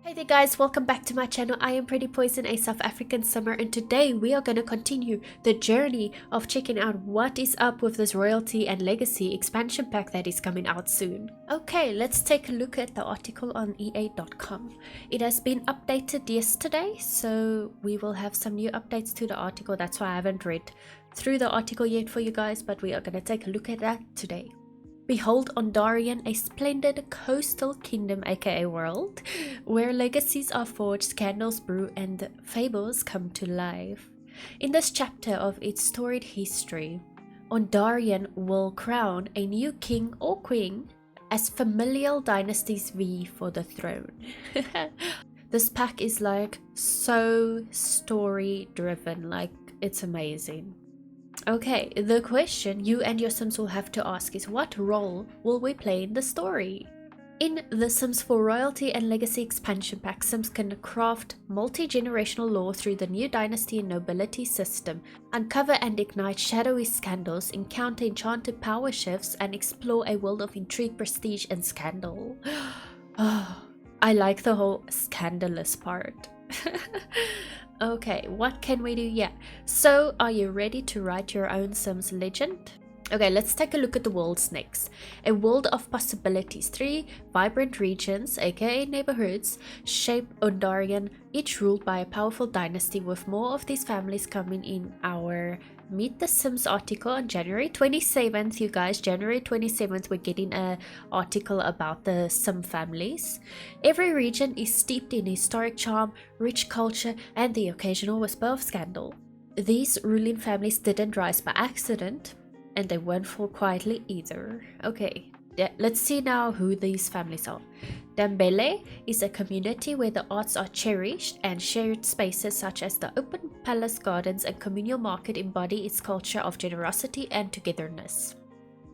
Hey there guys, welcome back to my channel. I am Pretty Poison, a South African simmer, and today we are going to continue the journey of checking out what is up with this royalty and legacy expansion pack that is coming out soon. Okay, let's take a look at the article on ea.com. It has been updated yesterday, so we will have some new updates to the article. That's why I haven't read through the article yet for you guys, but we are going to take a look at that today. Behold Ondarian, a splendid coastal kingdom aka world, where legacies are forged, scandals brew, and fables come to life. In this chapter of its storied history, Ondarian will crown a new king or queen as familial dynasties vie for the throne. This pack is like so story driven, like it's amazing. Okay, the question you and your Sims will have to ask is, what role will we play in the story? In the Sims 4 Royalty and Legacy expansion pack, Sims can craft multi-generational lore through the new dynasty and nobility system, uncover and ignite shadowy scandals, encounter enchanted power shifts, and explore a world of intrigue, prestige, and scandal. Oh, I like the whole scandalous part. Okay, what can we do? Yeah, so are you ready to write your own Sims legend? Okay, let's take a look at the worlds next. A world of possibilities. 3 vibrant regions, aka neighborhoods, shape Ondarian, each ruled by a powerful dynasty, with more of these families coming in our Meet the Sims article on January 27th, you guys. January 27th, we're getting an article about the Sim families. Every region is steeped in historic charm, rich culture, and the occasional whisper of scandal. These ruling families didn't rise by accident, and they won't fall quietly either. Okay, yeah, let's see now who these families are. Dambele is a community where the arts are cherished, and shared spaces such as the open palace gardens and communal market embody its culture of generosity and togetherness.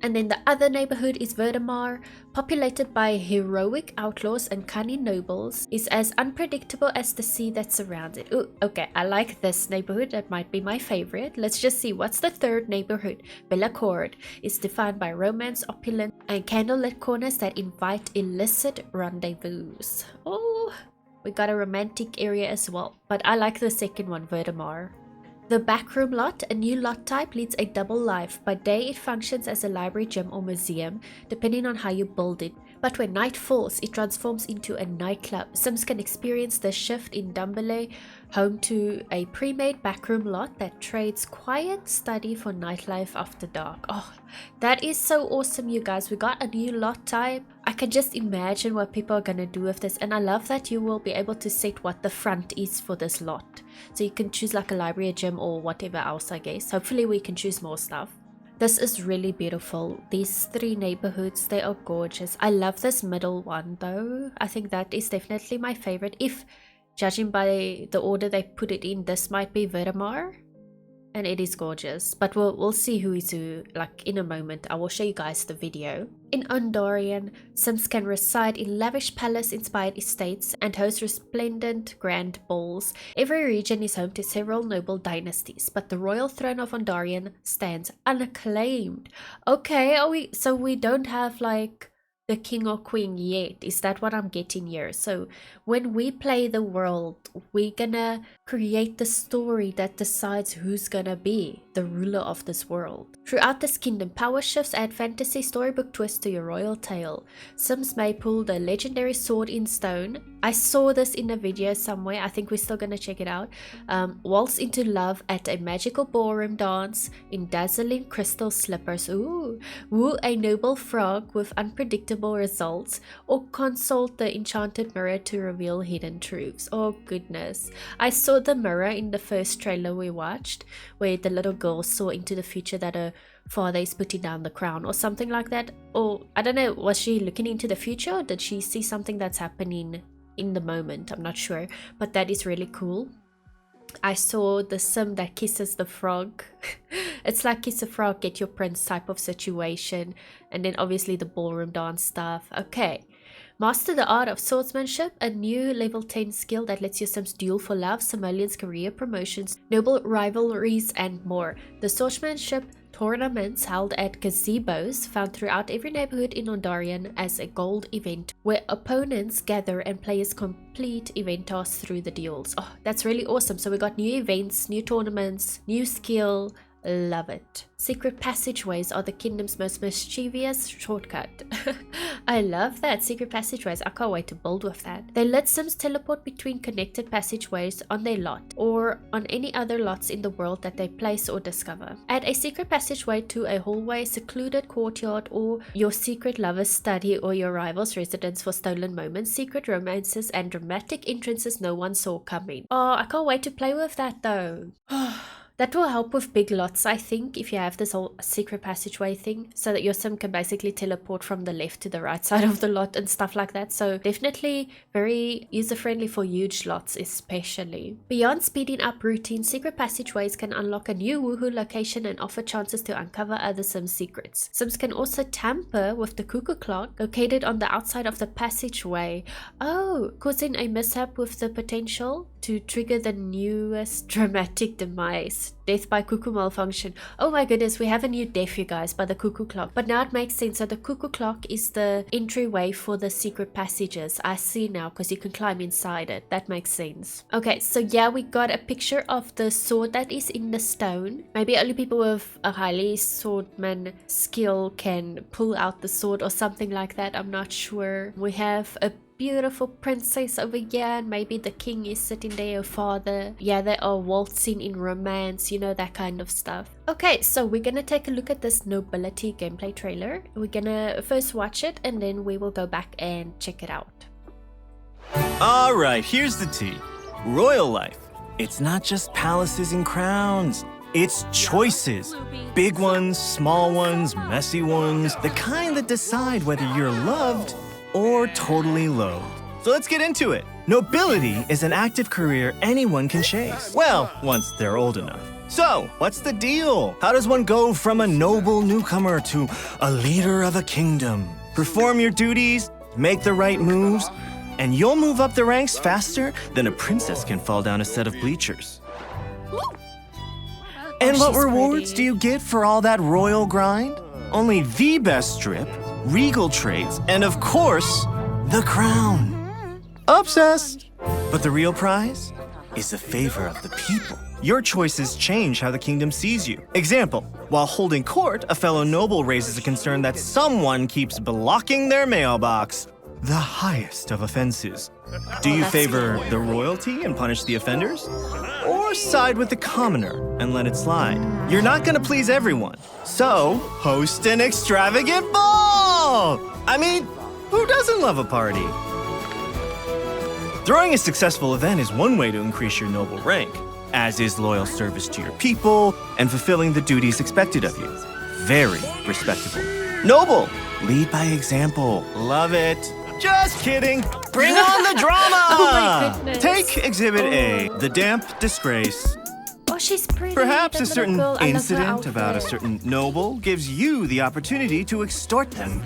And then the other neighborhood is Verdamar, populated by heroic outlaws and cunning nobles, is as unpredictable as the sea that surrounds it. Ooh, okay, I like this neighborhood. That might be my favorite. Let's just see. What's the third neighborhood? Bellacourt is defined by romance, opulence, and candlelit corners that invite illicit rendezvous. Oh, we got a romantic area as well. But I like the second one, Verdamar. The Backroom Lot, a new lot type, leads a double life. By day it functions as a library, gym, or museum, depending on how you build it. But when night falls, it transforms into a nightclub. Sims can experience the shift in Dumbele, home to a pre-made backroom lot that trades quiet study for nightlife after dark. Oh, that is so awesome, you guys. We got a new lot type. I can just imagine what people are gonna do with this, and I love that you will be able to set what the front is for this lot. So you can choose like a library, a gym, or whatever else, I guess. Hopefully we can choose more stuff. This is really beautiful. These 3 neighborhoods, they are gorgeous. I love this middle one though. I think that is definitely my favorite. If judging by the order they put it in, this might be Verdamar. And it is gorgeous, but we'll see who is who like in a moment. I will show you guys the video. In Ondarian, Sims can reside in lavish palace-inspired estates and host resplendent grand balls. Every region is home to several noble dynasties, but the royal throne of Ondarian stands unacclaimed. Okay, so we don't have like the king or queen yet. Is that what I'm getting here? So when we play the world, we're gonna create the story that decides who's gonna be the ruler of this world. Throughout this kingdom, power shifts add fantasy storybook twists to your royal tale. Sims may pull the legendary sword in stone. I saw this in a video somewhere. I think we're still gonna check it out. Waltz into love at a magical ballroom dance in dazzling crystal slippers. Ooh. Woo a noble frog with unpredictable results, or consult the enchanted mirror to reveal hidden truths. Oh goodness. I saw the mirror in the first trailer we watched, where the little girl saw into the future that her father is putting down the crown or something like that. Or I don't know, was she looking into the future, or did she see something that's happening in the moment? I'm not sure, but that is really cool. I saw the sim that kisses the frog. It's like kiss a frog, get your prince type of situation. And then obviously the ballroom dance stuff. Okay. Master the art of swordsmanship, a new level 10 skill that lets your Sims duel for love, simoleons, career promotions, noble rivalries, and more. The swordsmanship tournaments held at gazebos found throughout every neighborhood in Ondarian as a gold event where opponents gather and players complete event tasks through the duels. Oh, that's really awesome. So we got new events, new tournaments, new skill. Love it. Secret passageways are the kingdom's most mischievous shortcut. I love that. Secret passageways. I can't wait to build with that. They let Sims teleport between connected passageways on their lot or on any other lots in the world that they place or discover. Add a secret passageway to a hallway, secluded courtyard, or your secret lover's study or your rival's residence for stolen moments, secret romances, and dramatic entrances no one saw coming. Oh, I can't wait to play with that though. That will help with big lots, I think, if you have this whole secret passageway thing, so that your sim can basically teleport from the left to the right side of the lot and stuff like that. So definitely very user-friendly for huge lots especially. Beyond speeding up routines, secret passageways can unlock a new woohoo location and offer chances to uncover other Sims secrets. Sims can also tamper with the cuckoo clock located on the outside of the passageway. Oh, causing a mishap with the potential to trigger the newest dramatic demise. Death by cuckoo malfunction. Oh my goodness, we have a new death, you guys, by the cuckoo clock. But now it makes sense. So the cuckoo clock is the entryway for the secret passages. I see now, because you can climb inside it. That makes sense. Okay, so yeah, we got a picture of the sword that is in the stone. Maybe only people with a highly swordman skill can pull out the sword or something like that. I'm not sure. We have a beautiful princess over here, and maybe the king is sitting there, your father. Yeah, they are waltzing in romance, you know, that kind of stuff. Okay, so we're gonna take a look at this nobility gameplay trailer. We're gonna first watch it and then we will go back and check it out. Alright, here's the tea. Royal life. It's not just palaces and crowns. It's choices. Big ones, small ones, messy ones. The kind that decide whether you're loved or totally loathed. So let's get into it. Nobility is an active career anyone can chase. Well, once they're old enough. So, what's the deal? How does one go from a noble newcomer to a leader of a kingdom? Perform your duties, make the right moves, and you'll move up the ranks faster than a princess can fall down a set of bleachers. And what rewards do you get for all that royal grind? Only the best strip, regal traits, and of course, the crown. Obsessed! But the real prize is the favor of the people. Your choices change how the kingdom sees you. Example, while holding court, a fellow noble raises a concern that someone keeps blocking their mailbox. The highest of offenses. Do you favor the royalty and punish the offenders? Or side with the commoner and let it slide? You're not gonna please everyone, so host an extravagant ball! I mean, who doesn't love a party? Throwing a successful event is one way to increase your noble rank, as is loyal service to your people and fulfilling the duties expected of you. Very respectable. Noble, lead by example. Love it. Just kidding. Bring on the drama! Oh my goodness. Take Exhibit A, the damp disgrace. Oh, she's pretty. Perhaps that a certain little girl. I love her incident about a outfit. certain noble gives you the opportunity to extort them.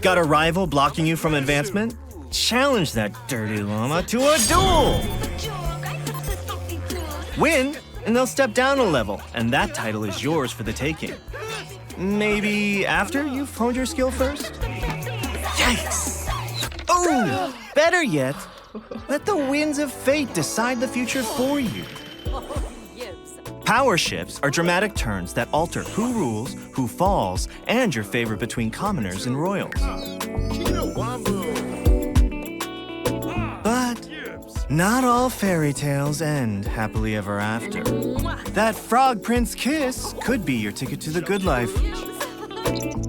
Got a rival blocking you from advancement? Challenge that dirty llama to a duel! Win, and they'll step down a level, and that title is yours for the taking. Maybe after you've honed your skill first? Yikes! Oh, better yet, let the winds of fate decide the future for you. Power shifts are dramatic turns that alter who rules, who falls, and your favor between commoners and royals. But not all fairy tales end happily ever after. That frog prince kiss could be your ticket to the good life.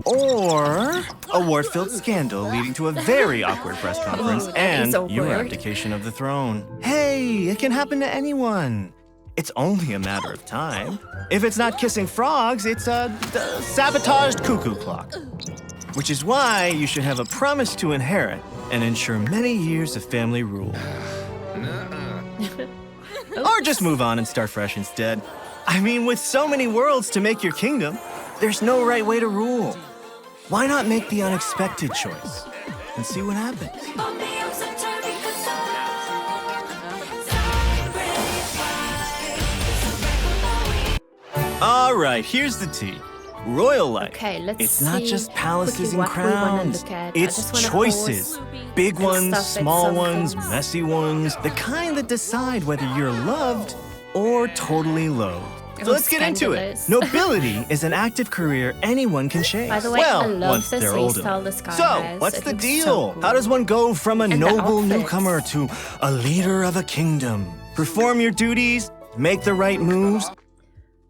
Or a wart-filled scandal leading to a very awkward press conference and your abdication of the throne. Hey, it can happen to anyone. It's only a matter of time. If it's not kissing frogs, it's a sabotaged cuckoo clock. Which is why you should have a promise to inherit and ensure many years of family rule. Or just move on and start fresh instead. I mean, with so many worlds to make your kingdom, there's no right way to rule. Why not make the unexpected choice and see what happens? All right, here's the tea. Royal life. Okay, let's It's not see just palaces quickly and what we wanna crowns. look at. I It's just wanna choices. pause Big and ones, stuff at small some ones, things. messy ones. The kind that decide whether you're loved or totally loathed. So Oh, let's get into it. scandalous. Nobility is an active career anyone can chase. By the way, well, I love once this they're old hairstyle enough. this guy So, has. what's It the looks deal? so cool. How does one go from a And the noble outfits. newcomer to a leader of a kingdom? Perform your duties, make the right moves.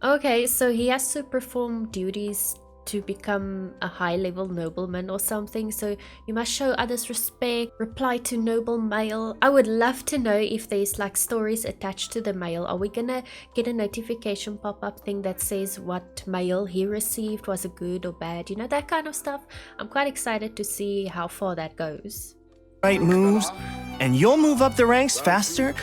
Okay, so he has to perform duties to become a high-level nobleman or something. So you must show others respect, reply to noble mail. I would love to know if there's like stories attached to the mail. Are we gonna get a notification pop-up thing that says what mail he received, was it good or bad? You know, that kind of stuff. I'm quite excited to see how far that goes. Right moves, and you'll move up the ranks faster.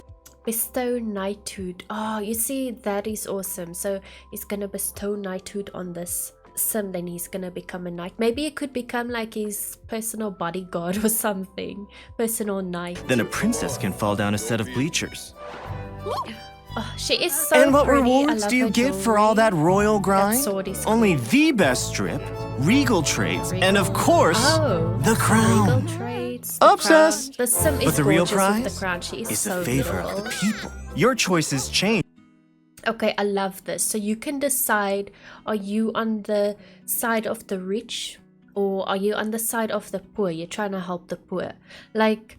Bestow knighthood. Oh, you see, that is awesome. So he's gonna bestow knighthood on this sim, then he's gonna become a knight. Maybe it could become like his personal bodyguard or something. Personal knight. Then a princess can fall down a set of bleachers. Oh, she is so And what pretty. I rewards love do you her get for all that jewelry. royal grind? sword is Only cool. the best strip, regal traits, and of Regal. course, Oh, the crown. Regal traits. The Obsessed. crown. The sim is But the real gorgeous with prize the crown. She is is so the favor of the beautiful. people. Your choices change. Okay, I love this. So you can decide, are you on the side of the rich or are you on the side of the poor? You're trying to help the poor. Like,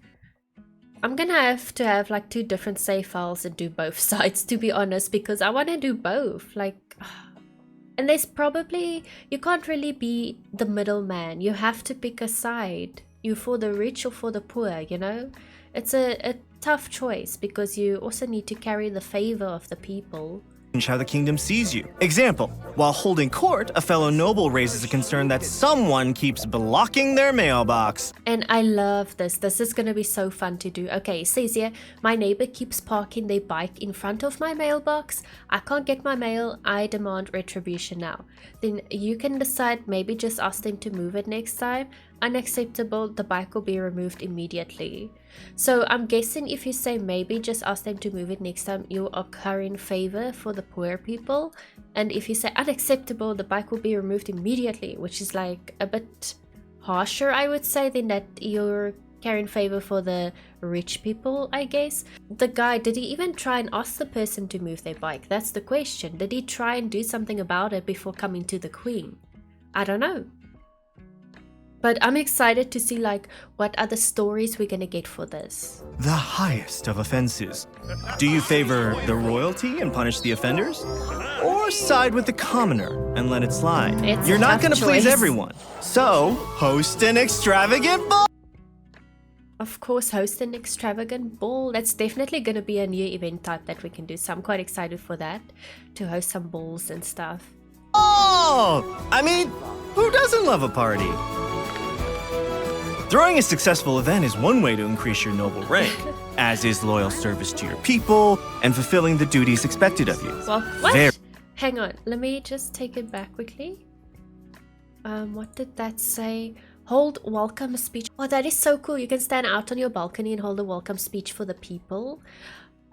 I'm gonna have to have like 2 different save files and do both sides, to be honest, because I want to do both. Like, and there's probably, you can't really be the middleman. You have to pick a side. You for the rich or for the poor, you know? It's a tough choice because you also need to carry the favor of the people. How the kingdom sees you. Example, while holding court, a fellow noble raises a concern that someone keeps blocking their mailbox. And I love this. This is going to be so fun to do. Okay, it says here, my neighbor keeps parking their bike in front of my mailbox. I can't get my mail. I demand retribution now. Then you can decide, maybe just ask them to move it next time. Unacceptable, the bike will be removed immediately. So I'm guessing if you say maybe just ask them to move it next time, you are currying favor for the poor people. And if you say unacceptable, the bike will be removed immediately, which is like a bit harsher, I would say, than that you're carrying favor for the rich people, I guess. The guy, did he even try and ask the person to move their bike? That's the question. Did he try and do something about it before coming to the queen? I don't know. But I'm excited to see like what other stories we're gonna get for this. The highest of offenses. Do you favor the royalty and punish the offenders? Or side with the commoner and let it slide? It's You're a not tough gonna please choice. everyone. So, host an extravagant ball. Of course, host an extravagant ball. That's definitely gonna be a new event type that we can do. So I'm quite excited for that, to host some balls and stuff. Oh! I mean, who doesn't love a party? Throwing a successful event is one way to increase your noble rank, as is loyal service to your people and fulfilling the duties expected of you. Well, what? Very- Hang on, let me just take it back quickly. What did that say? Hold welcome speech. Oh, that is so cool. You can stand out on your balcony and hold a welcome speech for the people.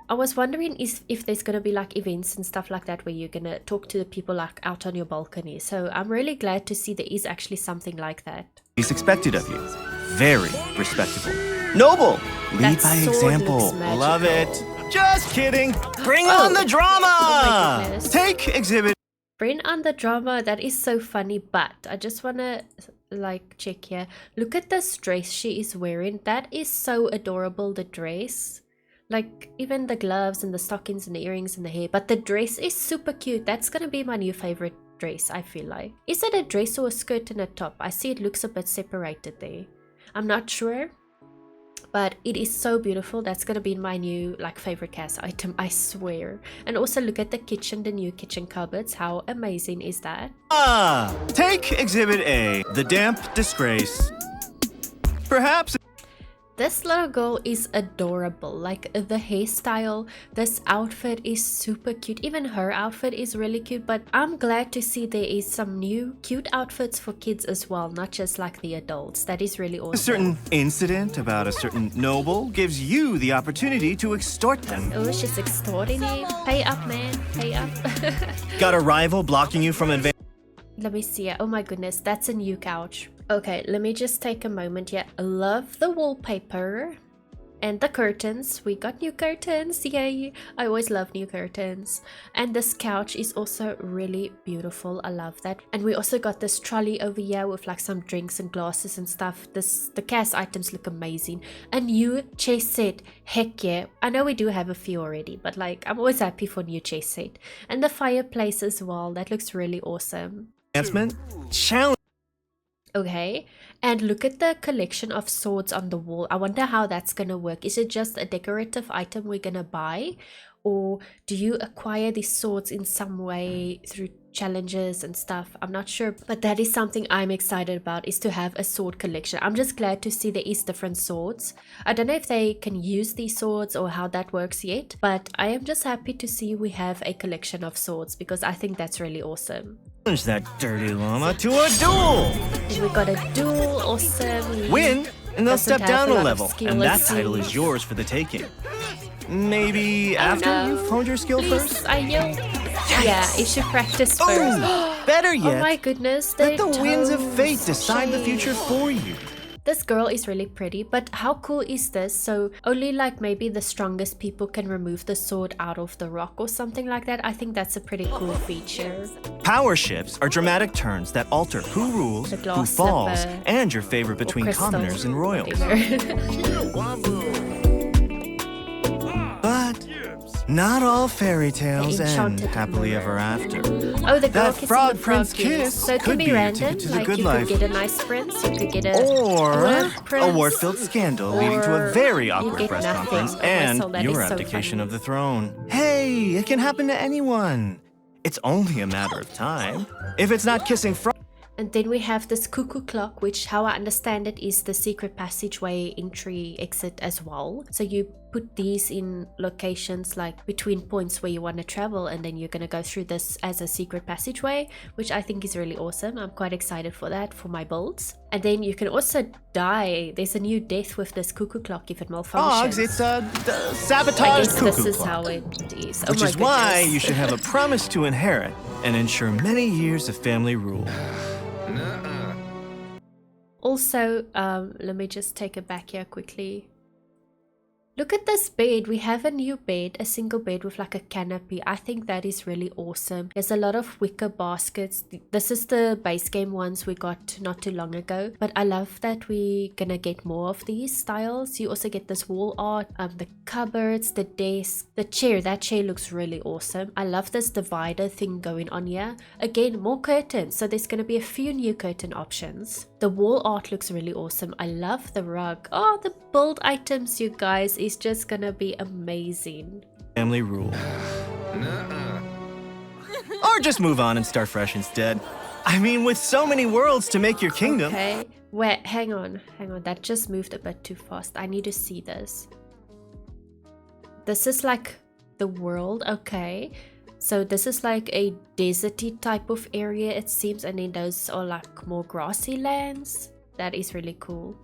I was wondering if there's gonna be like events and stuff like that where you're gonna talk to the people like out on your balcony. So I'm really glad to see there is actually something like that. Is expected of you. Very respectable. Noble! Lead That by sword example. looks magical. Love it. Just kidding. Bring Oh. on the drama! Oh my goodness. Take exhibit. Bring on the drama. That is so funny, but I just wanna like check here. Look at this dress she is wearing. That is so adorable, the dress. Like even the gloves and the stockings and the earrings and the hair, but the dress is super cute. That's gonna be my new favorite dress, I feel like. Is it a dress or a skirt and a top? I see it looks a bit separated there. I'm not sure, but it is so beautiful. That's gonna be my new like favorite cast item, I swear. And also look at the kitchen, the new kitchen cupboards. How amazing is that? Take exhibit A, the damp disgrace. Perhaps This little girl is adorable. Like the hairstyle, this outfit is super cute. Even her outfit is really cute, but I'm glad to see there is some new cute outfits for kids as well, not just like the adults. That is really awesome. A certain incident about a certain noble gives you the opportunity to extort them. Oh, she's extorting him. Pay up, man. Pay up. Got a rival blocking you from advancing? Let me see. Oh my goodness, that's a new couch. Okay, let me just take a moment here. I love the wallpaper and the curtains. We got new curtains. Yay. I always love new curtains. And this couch is also really beautiful. I love that. And we also got this trolley over here with like some drinks and glasses and stuff. The cast items look amazing. A new chess set. Heck yeah. I know we do have a few already, but like I'm always happy for new chess set. And the fireplace as well. That looks really awesome. Challenge. Okay, and look at the collection of swords on the wall. I wonder how that's gonna work. Is it just a decorative item we're gonna buy, or do you acquire these swords in some way through challenges and stuff? I'm not sure, but that is something I'm excited about, is to have a sword collection. I'm just glad to see there is different swords. I don't know if they can use these swords or how that works yet, but I am just happy to see we have a collection of swords because I think that's really awesome. That dirty llama to a duel! And we got a duel, awesome. Win, and they'll step down a level, and that Let's title see. is yours for the taking. Maybe after you've honed your skill Please, first? I know. Yeah, you should practice first. Oh, better Oh yet, my goodness, let they the winds of fate told decide the Shay. future for you. This girl is really pretty, but how cool is this? So only like maybe the strongest people can remove the sword out of the rock or something like that. I think that's a pretty cool feature. Power shifts are dramatic turns that alter who rules, The who glass falls, slipper. and your favorite between Crystal. commoners and royals. But not all fairy tales The end enchanted happily mirror. ever after. Oh, the girl That kissing frog the prince frog, yes. kiss So it could could be be your random. ticket to the Like good you life. could get a nice prince, you could get a Or work a prince. war-filled scandal leading to a Or very you awkward get press nothing. conference A and whistle. That your is so abdication funny. of the throne. Hey, it can happen to anyone. It's only a matter of time. If it's not kissing frog. And then we have this cuckoo clock, which how I understand it is the secret passageway entry exit as well. So you put these in locations like between points where you want to travel, and then you're going to go through this as a secret passageway, which I think is really awesome. I'm quite excited for that for my builds. And then you can also die. There's a new death with this cuckoo clock if it malfunctions. Frogs, it's a I sabotaged guess cuckoo this is clock. how it is. Oh Which my is why goodness. you should have a promise to inherit and ensure many years of family rule. Also, let me just take it back here quickly. Look at this bed. We have a new bed, a single bed with like a canopy. I think that is really awesome. There's a lot of wicker baskets. This is the base game ones we got not too long ago. But I love that we're gonna get more of these styles. You also get this wall art, the cupboards, the desk, the chair. That chair looks really awesome. I love this divider thing going on here. Again, more curtains. So there's gonna be a few new curtain options. The wall art looks really awesome. I love the rug. Oh, the build items, you guys, is just gonna be amazing. Family rule. Or just move on and start fresh instead. I mean, with so many worlds to make your kingdom. Okay, wait, hang on. That just moved a bit too fast. I need to see this. This is like the world, okay. So this is like a deserty type of area, it seems, and then those are like more grassy lands. That is really cool.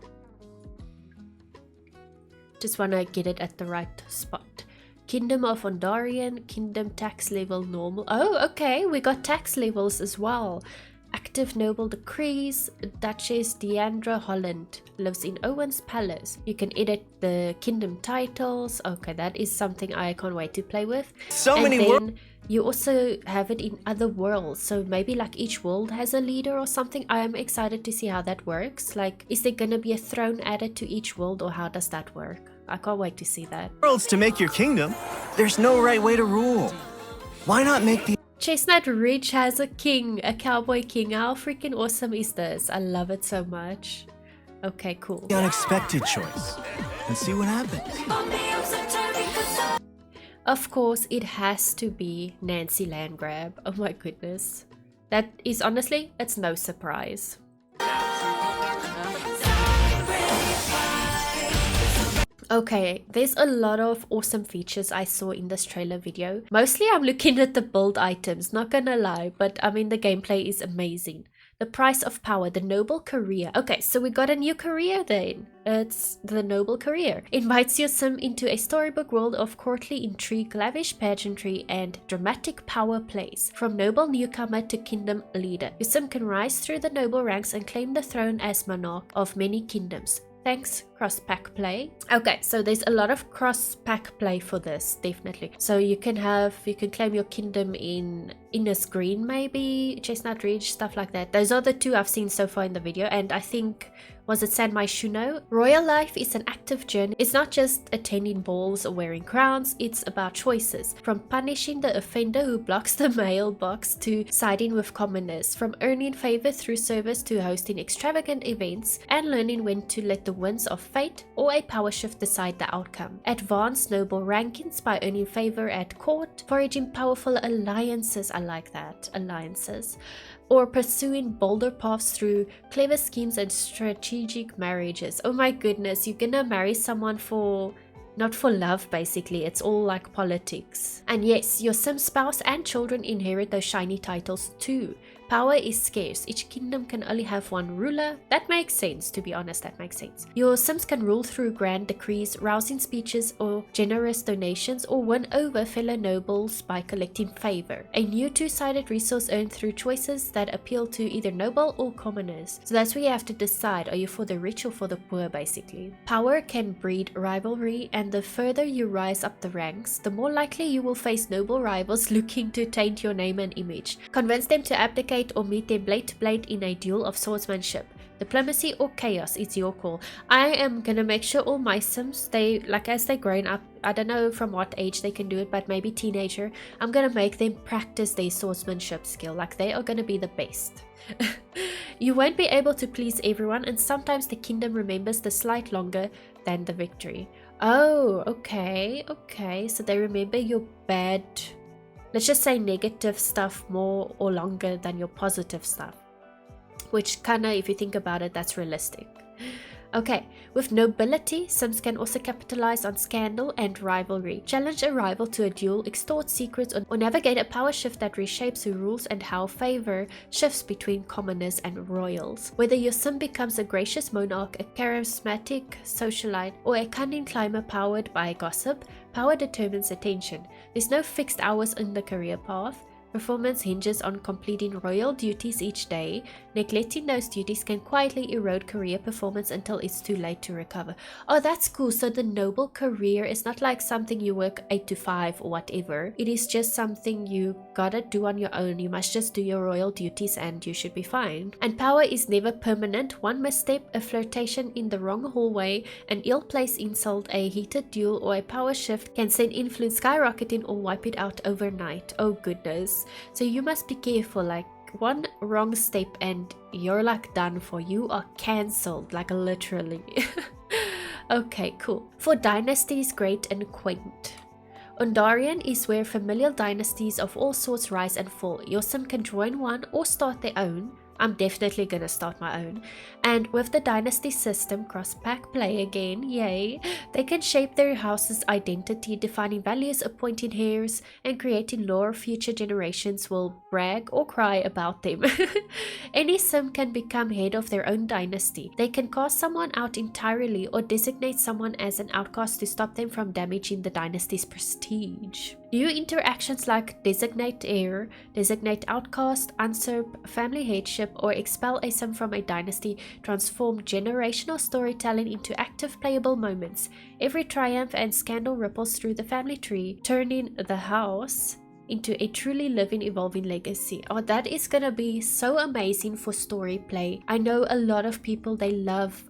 Just want to get it at the right spot. Kingdom of Ondarian, Kingdom tax level normal. Oh, okay, we got tax levels as well. Active noble decrees. Duchess Deandra Holland lives in Owen's palace. You can edit the kingdom titles. Okay, that is something I can't wait to play with. So And many then worlds. you also have it in other worlds, so maybe like each world has a leader or something. I am excited to see how that works. Like, is there gonna be a throne added to each world, or how does that work? I can't wait to see that. Worlds to make your kingdom. There's no right way to rule. Why not make the Chestnut Ridge has a king, a cowboy king. How freaking awesome is this? I love it so much. Okay, cool. unexpected choice and see what happens? Of course, it has to be Nancy Landgrab. Oh my goodness. That is honestly, it's no surprise. Okay, there's a lot of awesome features I saw in this trailer video. Mostly I'm looking at the build items, not gonna lie, but I mean the gameplay is amazing. The price of power, the noble career. Okay, so we got a new career then. It's the noble career. Invites your sim into a storybook world of courtly intrigue, lavish pageantry, and dramatic power plays. From noble newcomer to kingdom leader, your sim can rise through the noble ranks and claim the throne as monarch of many kingdoms. Thanks, cross-pack play. Okay, so there's a lot of cross-pack play for this, definitely. So you can claim your kingdom in Innis Green, maybe, Chestnut Ridge, stuff like that. Those are the two I've seen so far in the video, and I think, was it San Maishuno? Royal life is an active journey. It's not just attending balls or wearing crowns, it's about choices. From punishing the offender who blocks the mailbox to siding with commoners. From earning favor through service to hosting extravagant events and learning when to let the winds of fate or a power shift decide the outcome. Advance noble rankings by earning favor at court, foraging powerful alliances. I like that, alliances. Or pursuing bolder paths through clever schemes and strategic marriages. Oh my goodness, you're gonna marry someone not for love, basically. It's all like politics. And yes, your sim spouse and children inherit those shiny titles too. Power is scarce. Each kingdom can only have one ruler. That makes sense, to be honest, that makes sense. Your sims can rule through grand decrees, rousing speeches, or generous donations, or win over fellow nobles by collecting favor. A new two-sided resource earned through choices that appeal to either noble or commoners. So that's where you have to decide, are you for the rich or for the poor, basically. Power can breed rivalry, and the further you rise up the ranks, the more likely you will face noble rivals looking to taint your name and image. Convince them to abdicate or meet them blade to blade in a duel of swordsmanship. Diplomacy or chaos, it's your call. I am gonna make sure all my sims, as they're growing up, I don't know from what age they can do it, but maybe teenager, I'm gonna make them practice their swordsmanship skill, like they are gonna be the best. You won't be able to please everyone, and sometimes the kingdom remembers the slight longer than the victory. Oh, okay, so they remember your bad, let's just say negative stuff more or longer than your positive stuff. Which kinda, if you think about it, that's realistic. Okay, with nobility, sims can also capitalize on scandal and rivalry. Challenge a rival to a duel, extort secrets, or navigate a power shift that reshapes who rules and how favor shifts between commoners and royals. Whether your sim becomes a gracious monarch, a charismatic socialite, or a cunning climber powered by gossip, power determines attention. There's no fixed hours in the career path. Performance hinges on completing royal duties each day. Neglecting those duties can quietly erode career performance until it's too late to recover. Oh, that's cool. So the noble career is not like something you work 8 to 5 or whatever. It is just something you gotta do on your own. You must just do your royal duties and you should be fine. And power is never permanent. One misstep, a flirtation in the wrong hallway, an ill-placed insult, a heated duel, or a power shift can send influence skyrocketing or wipe it out overnight. Oh goodness. So you must be careful, like one wrong step and you're like done for. You are cancelled, like literally. Okay, cool. For dynasties great and quaint. Undarian is where familial dynasties of all sorts rise and fall. Your sim can join one or start their own. I'm definitely gonna start my own. And with the dynasty system, cross-pack play again, yay, they can shape their house's identity, defining values, appointing heirs, and creating lore future generations will brag or cry about them. Any sim can become head of their own dynasty. They can cast someone out entirely or designate someone as an outcast to stop them from damaging the dynasty's prestige. New interactions like designate heir, designate outcast, usurp family headship, or expel a sim from a dynasty transform generational storytelling into active playable moments. Every triumph and scandal ripples through the family tree, turning the house into a truly living, evolving legacy. Oh, that is gonna be so amazing for story play. I know a lot of people, they love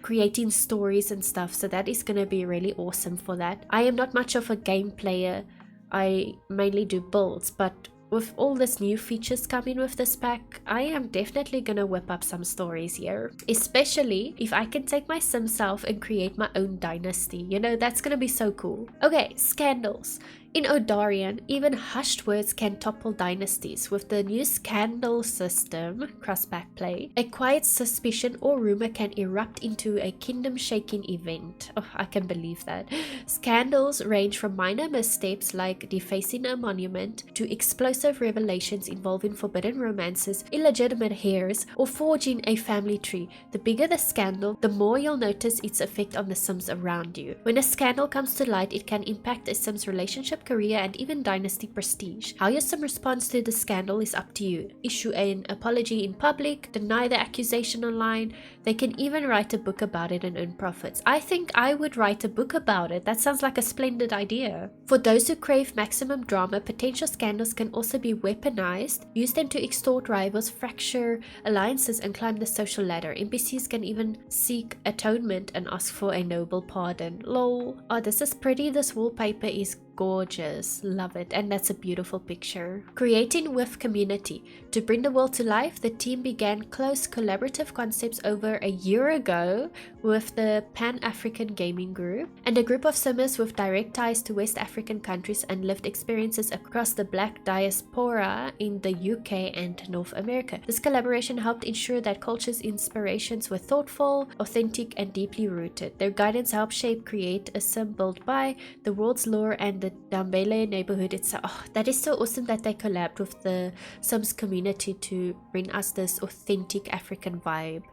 creating stories and stuff, so that is gonna be really awesome for that. I am not much of a game player. I mainly do builds, but with all this new features coming with this pack, I am definitely gonna whip up some stories here. Especially if I can take my sim self and create my own dynasty. You know, that's gonna be so cool. Okay, scandals. In Odarian, even hushed words can topple dynasties. With the new scandal system, cross-back play, a quiet suspicion or rumor can erupt into a kingdom-shaking event. Oh, I can believe that. Scandals range from minor missteps like defacing a monument to explosive revelations involving forbidden romances, illegitimate heirs, or forging a family tree. The bigger the scandal, the more you'll notice its effect on the Sims around you. When a scandal comes to light, it can impact a Sim's relationship, career, and even dynasty prestige. How your Sim responds to the scandal is up to you. Issue an apology in public, deny the accusation online. They can even write a book about it and earn profits. I think I would write a book about it. That sounds like a splendid idea. For those who crave maximum drama, potential scandals can also be weaponized. Use them to extort rivals, fracture alliances, and climb the social ladder. NPCs can even seek atonement and ask for a noble pardon. Lol. Oh, this is pretty. This wallpaper is gorgeous. Love it. And that's a beautiful picture. Creating with community. To bring the world to life, the team began close collaborative concepts over a year ago with the Pan-African Gaming Group and a group of Simmers with direct ties to West African countries and lived experiences across the Black diaspora in the UK and North America. This collaboration helped ensure that culture's inspirations were thoughtful, authentic, and deeply rooted. Their guidance helped shape Create a Sim built by the world's lore and the Dambele neighborhood itself. Oh, that is so awesome that they collabed with the Sims community to bring us this authentic African vibe.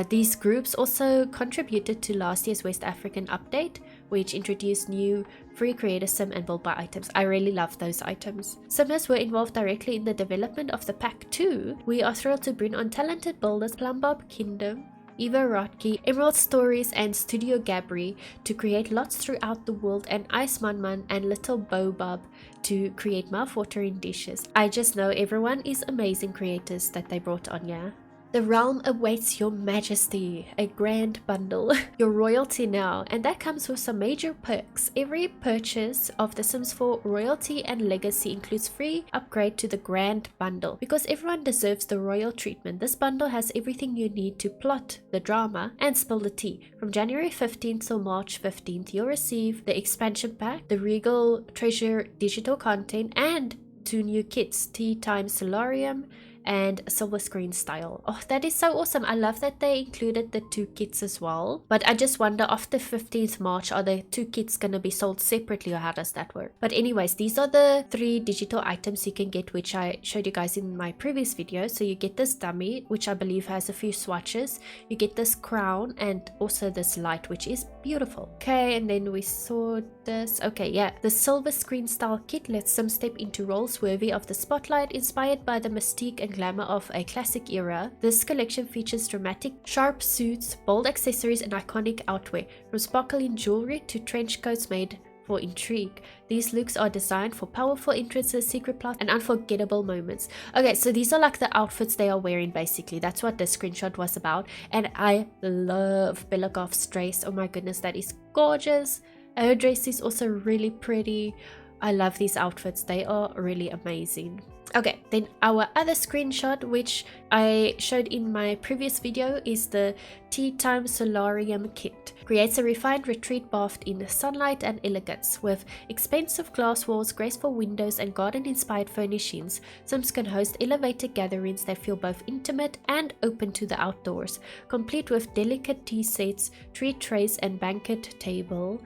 These groups also contributed to last year's West African update, which introduced new free Creator Sim and build by items. I really love those items. Simmers were involved directly in the development of the pack too. We are thrilled to bring on talented builders Plumbob Kingdom, Eva Rotke, Emerald Stories, and Studio Gabri to create lots throughout the world, and Ice Manman and Little Bobob to create mouth-watering dishes. I just know everyone is amazing creators that they brought on, yeah. The realm awaits your majesty, a grand bundle, your royalty now, and that comes with some major perks. Every purchase of The Sims 4 Royalty and Legacy includes free upgrade to the grand bundle. Because everyone deserves the royal treatment, this bundle has everything you need to plot the drama and spill the tea. From January 15th till March 15th, you'll receive the expansion pack, the Regal Treasure digital content, and 2 new kits, Tea Time Solarium and Silver Screen Style. Oh, that is so awesome. I love that they included the 2 kits as well. But I just wonder, after 15th March, are the 2 kits gonna be sold separately, or how does that work? But anyways, these are the 3 digital items you can get, which I showed you guys in my previous video. So you get this dummy, which I believe has a few swatches. You get this crown and also this light, which is beautiful. Okay, and then we saw this. Okay, yeah. The Silver Screen Style kit lets Sims step into roles worthy of the spotlight, inspired by the mystique and glamour of a classic era. This collection features dramatic, sharp suits, bold accessories, and iconic outwear, from sparkling jewelry to trench coats made for intrigue. These looks are designed for powerful entrances, secret plots, and unforgettable moments. Okay, so these are like the outfits they are wearing, basically. That's what the screenshot was about. And I love Belagov's dress. Oh my goodness, that is gorgeous. Her dress is also really pretty. I love these outfits. They are really amazing. Okay, then our other screenshot, which I showed in my previous video, is the Tea Time Solarium kit. Creates a refined retreat bathed in sunlight and elegance. With expensive glass walls, graceful windows, and garden-inspired furnishings, Sims can host elevated gatherings that feel both intimate and open to the outdoors. Complete with delicate tea sets, treat trays, and banquet table,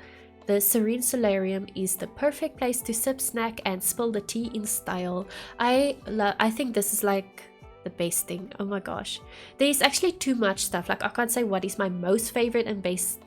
the Serene Solarium is the perfect place to sip, snack, and spill the tea in style. I think this is like the best thing. Oh my gosh. There's actually too much stuff. Like, I can't say what is my most favorite and best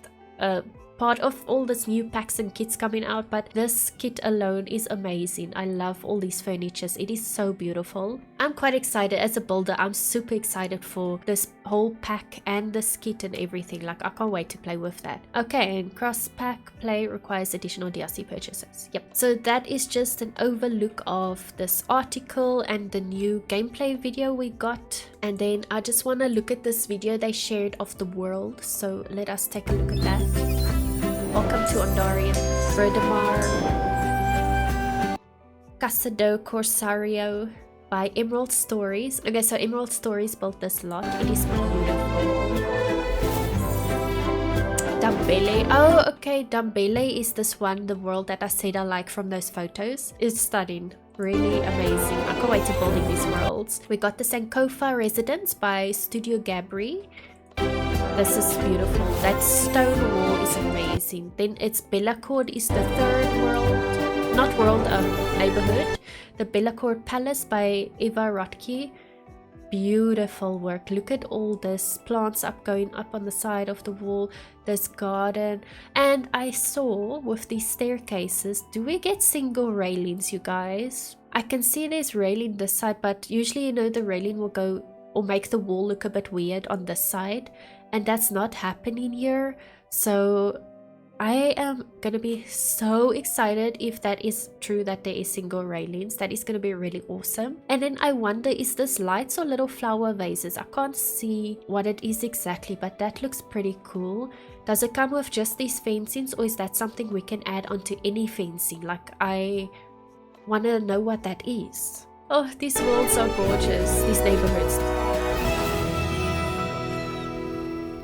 part of all this new packs and kits coming out, but this kit alone is amazing. I love all these furnitures. It is so beautiful. I'm quite excited as a builder. I'm super excited for this whole pack and this kit and everything. Like, I can't wait to play with that. Okay, and cross pack play requires additional DLC purchases. Yep, so that is just an overlook of this article and the new gameplay video we got. And then I just want to look at this video they shared of the world, so let us take a look at that. Welcome to Ondarian, Verdemar, Casado Corsario by Emerald Stories. Okay, so Emerald Stories built this lot. It is beautiful. Dambele. Oh, okay. Dambele is this one, the world that I said I like from those photos. It's stunning. Really amazing. I can't wait to building these worlds. We got the Sankofa Residence by Studio Gabri. This is beautiful. That stone wall is amazing. Then it's Bellacourt is the third world. Not world, neighborhood. The Bellacourt Palace by Eva Rotke. Beautiful work. Look at all this plants going up on the side of the wall, this garden. And I saw with these staircases, do we get single railings, you guys? I can see there's railing this side, but usually, you know, the railing will go or make the wall look a bit weird on this side, and that's not happening here. So I am gonna be so excited if that is true, that there is single railings. That is gonna be really awesome. And then I wonder, is this lights or little flower vases? I can't see what it is exactly, but that looks pretty cool. Does it come with just these fencings, or is that something we can add onto any fencing? Like, I want to know what that is. Oh, these worlds are gorgeous, these neighborhoods.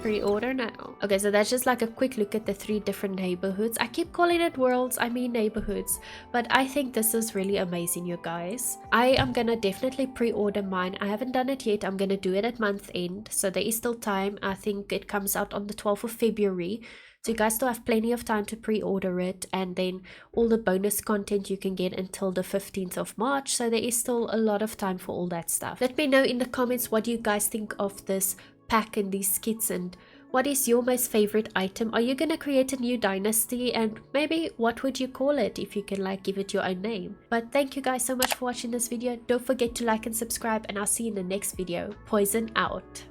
Pre-order now. Okay, so that's just like a quick look at the 3 different neighborhoods. I keep calling it worlds, I mean neighborhoods, but I think this is really amazing, you guys. I am gonna definitely pre-order mine. I haven't done it yet. I'm gonna do it at month end, so there is still time. I think it comes out on the 12th of February. So you guys still have plenty of time to pre-order it, and then all the bonus content you can get until the 15th of March. So there is still a lot of time for all that stuff. Let me know in the comments what you guys think of this pack and these kits, and what is your most favorite item. Are you gonna create a new dynasty, and maybe what would you call it if you can like give it your own name? But thank you guys so much for watching this video. Don't forget to like and subscribe, and I'll see you in the next video. Poison out.